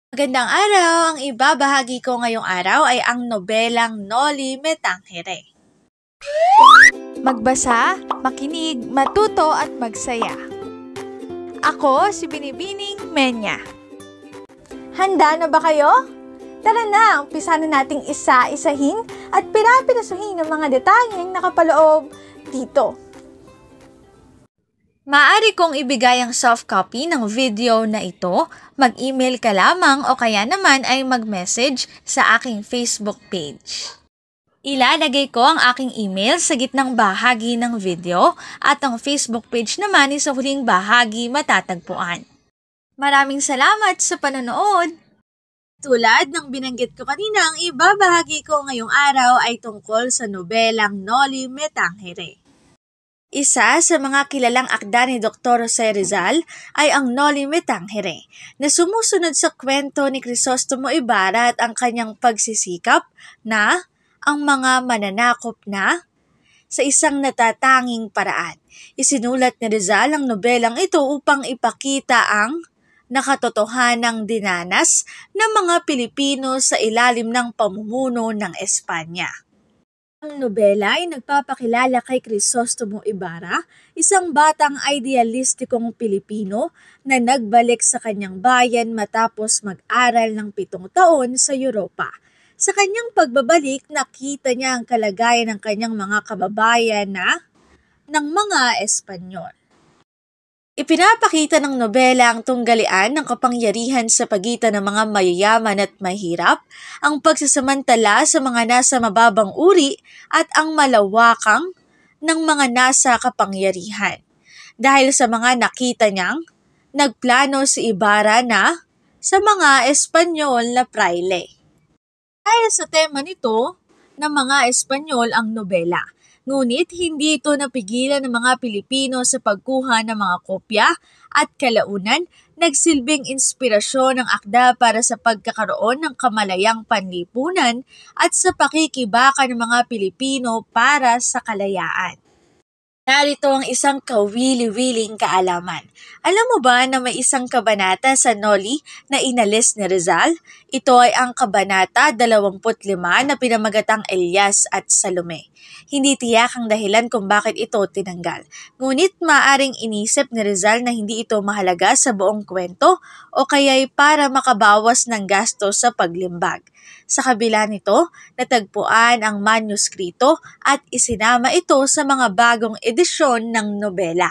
Magandang araw! Ang ibabahagi ko ngayong araw ay ang nobelang Noli Me Tangere. Magbasa, makinig, matuto at magsaya. Ako si Binibining Menya. Handa na ba kayo? Tara na, umpisa na nating isa-isahin at pirapirasuhin ang mga detalyeng nakapaloob dito. Maaari kong ibigay ang soft copy ng video na ito, mag-email ka lamang o kaya naman ay mag-message sa aking Facebook page. Ilalagay ko ang aking email sa gitnang bahagi ng video at ang Facebook page naman ay sa huling bahagi matatagpuan. Maraming salamat sa panonood! Tulad ng binanggit ko kanina, ang ibabahagi ko ngayong araw ay tungkol sa nobelang Noli Me Tangere. Isa sa mga kilalang akda ni Dr. Jose Rizal ay ang Noli Me Tangere, na sumusunod sa kwento ni Crisostomo Ibarra at ang kanyang pagsisikap na ang mga mananakop na sa isang natatanging paraan. Isinulat ni Rizal ang nobelang ito upang ipakita ang nakatotohanang dinanas ng mga Pilipino sa ilalim ng pamumuno ng Espanya. Ang nobela ay nagpapakilala kay Crisostomo Ibarra, isang batang idealistikong Pilipino na nagbalik sa kanyang bayan matapos mag-aral ng 7 taon sa Europa. Sa kanyang pagbabalik, nakita niya ang kalagayan ng kanyang mga kababayan ng mga Espanyol. Ipinapakita ng nobela ang tunggalian ng kapangyarihan sa pagitan ng mga mayayaman at mahirap, ang pagsasamantala sa mga nasa mababang uri at ang malawakang ng mga nasa kapangyarihan. Dahil sa mga nakita niyang, nagplano si Ibarra na sa mga Espanyol na praile. Dahil sa tema nito ng mga Espanyol ang nobela, ngunit hindi ito napigilan ng mga Pilipino sa pagkuha ng mga kopya at kalaunan nagsilbing inspirasyon ng akda para sa pagkakaroon ng kamalayang panlipunan at sa pakikibaka ng mga Pilipino para sa kalayaan. Narito ang isang kawili-wiling kaalaman. Alam mo ba na may isang kabanata sa Noli na inalis ni Rizal? Ito ay ang kabanata 25 na pinamagatang Elias at Salome. Hindi tiyak ang dahilan kung bakit ito tinanggal. Ngunit maaring inisip ni Rizal na hindi ito mahalaga sa buong kwento o kaya'y para makabawas ng gasto sa paglimbag. Sa kabila nito, natagpuan ang manuskrito at isinama ito sa mga bagong edisyon ng nobela.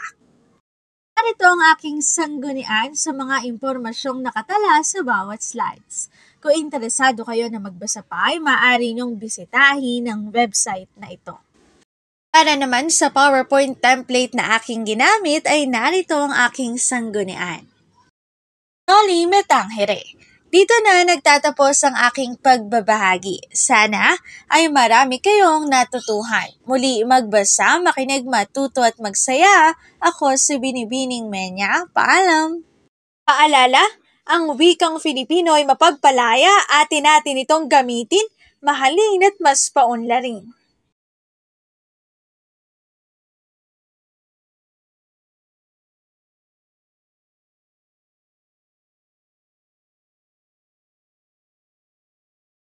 Narito ang aking sanggunian sa mga impormasyong nakatala sa bawat slides. Kung interesado kayo na magbasa pa, ay maaari niyong bisitahin ang website na ito. Para naman sa PowerPoint template na aking ginamit ay narito ang aking sanggunian. Noli Me Tangere. Dito na nagtatapos ang aking pagbabahagi. Sana ay marami kayong natutuhan. Muli magbasa, makinig, matuto at magsaya. Ako si Binibining Menya. Paalam! Paalala, ang wikang Filipino ay mapagpalaya at natin itong gamitin, mahalin at mas paunlarin.